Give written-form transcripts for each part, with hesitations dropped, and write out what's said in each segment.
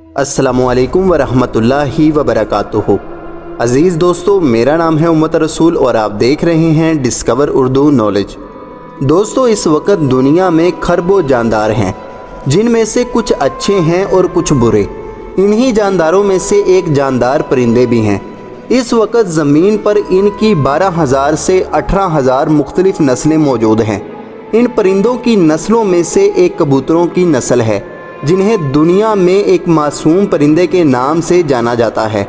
अस्सलामुअलैकुम वरहमतुल्लाहि वबरकातुहू। अज़ीज़ दोस्तों, मेरा नाम है उम्मत रसूल और आप देख रहे हैं डिस्कवर उर्दू नॉलेज। दोस्तों, इस वक्त दुनिया में खरबों जानदार हैं, जिनमें से कुछ अच्छे हैं और कुछ बुरे। इन्हीं जानदारों में से एक जानदार परिंदे भी हैं। इस वक्त ज़मीन पर इनकी 12,000 से 18,000 मुख्तलिफ़ नस्लें मौजूद हैं। इन परिंदों की नस्लों में से एक कबूतरों की नस्ल है, जिन्हें दुनिया में एक मासूम परिंदे के नाम से जाना जाता है।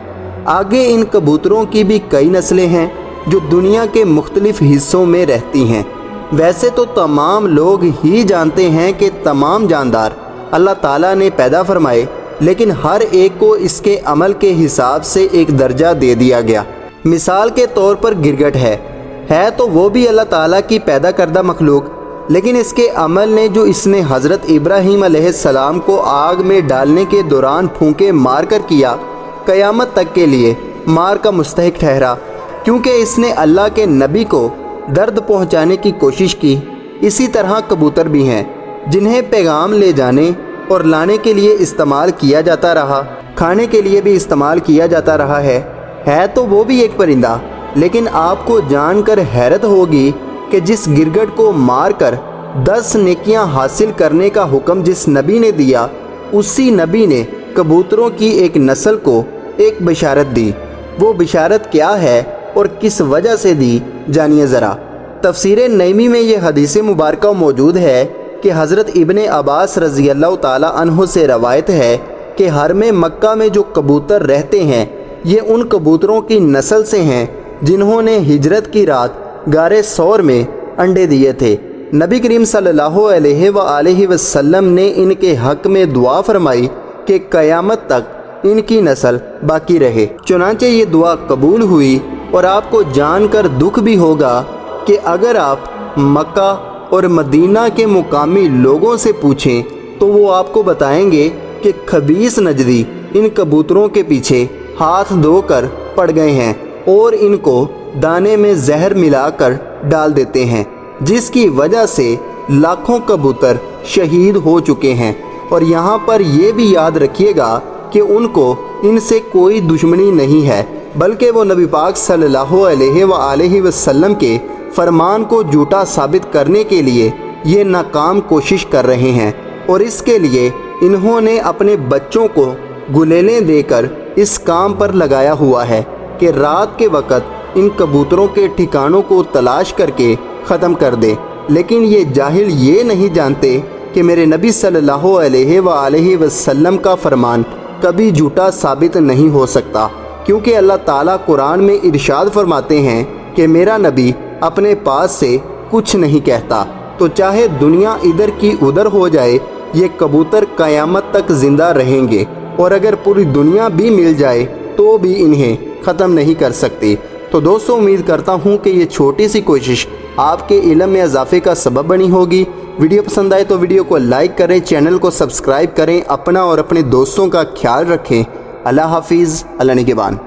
आगे इन कबूतरों की भी कई नस्लें हैं जो दुनिया के मुख्तलिफ़ हिस्सों में रहती हैं। वैसे तो तमाम लोग ही जानते हैं कि तमाम जानदार अल्लाह ताला ने पैदा फरमाए, लेकिन हर एक को इसके अमल के हिसाब से एक दर्जा दे दिया गया। मिसाल के तौर पर गिरगिट है तो वो भी अल्लाह ताला की पैदा करदा मखलूक, लेकिन इसके अमल ने जो इसने हज़रत इब्राहीम अलैहिस्सलाम को आग में डालने के दौरान फूंके मार कर किया, क़यामत तक के लिए मार का मुस्तहिक ठहरा, क्योंकि इसने अल्लाह के नबी को दर्द पहुंचाने की कोशिश की। इसी तरह कबूतर भी हैं, जिन्हें पैगाम ले जाने और लाने के लिए इस्तेमाल किया जाता रहा, खाने के लिए भी इस्तेमाल किया जाता रहा है तो वो भी एक परिंदा। लेकिन आपको जानकर हैरत होगी कि जिस गिरगिट को मार कर 10 नेकियां हासिल करने का हुक्म जिस नबी ने दिया, उसी नबी ने कबूतरों की एक नस्ल को एक बशारत दी। वो बशारत क्या है और किस वजह से दी, जानिए ज़रा। तफसीर नईमी में ये हदीस मुबारक मौजूद है कि हज़रत इब्ने अब्बास रज़ी अल्लाह ताला अन्हु से रवायत है कि हरम मक्का में जो कबूतर रहते हैं, ये उन कबूतरों की नस्ल से हैं जिन्होंने हिजरत की रात गारे सौर में अंडे दिए थे। नबी करीम सल्लल्लाहु अलैहि वसल्लम ने इनके हक़ में दुआ फरमाई कि क़यामत तक इनकी नस्ल बाकी रहे। चुनांचे ये दुआ कबूल हुई। और आपको जानकर दुख भी होगा कि अगर आप मक्का और मदीना के मुकामी लोगों से पूछें तो वो आपको बताएंगे कि खबीस नजदी इन कबूतरों के पीछे हाथ धोकर पड़ गए हैं और इनको दाने में जहर मिलाकर डाल देते हैं, जिसकी वजह से लाखों कबूतर शहीद हो चुके हैं। और यहाँ पर यह भी याद रखिएगा कि उनको इनसे कोई दुश्मनी नहीं है, बल्कि वो नबी पाक सल्लल्लाहु अलैहि वसल्लम के फरमान को झूठा साबित करने के लिए ये नाकाम कोशिश कर रहे हैं। और इसके लिए इन्होंने अपने बच्चों को गुलेलें देकर इस काम पर लगाया हुआ है कि रात के वक़्त इन कबूतरों के ठिकानों को तलाश करके ख़त्म कर दे। लेकिन ये जाहिल ये नहीं जानते कि मेरे नबी सल्लल्लाहु अलैहि वसल्लम का फरमान कभी झूठा साबित नहीं हो सकता, क्योंकि अल्लाह ताला कुरान में इरशाद फरमाते हैं कि मेरा नबी अपने पास से कुछ नहीं कहता। तो चाहे दुनिया इधर की उधर हो जाए, ये कबूतर क़यामत तक ज़िंदा रहेंगे, और अगर पूरी दुनिया भी मिल जाए तो भी इन्हें ख़त्म नहीं कर सकती। तो दोस्तों, उम्मीद करता हूँ कि ये छोटी सी कोशिश आपके इल्म में इजाफे का सबब बनी होगी। वीडियो पसंद आए तो वीडियो को लाइक करें, चैनल को सब्सक्राइब करें, अपना और अपने दोस्तों का ख्याल रखें। अल्लाह हाफिज़, अल्लाह निगहबान।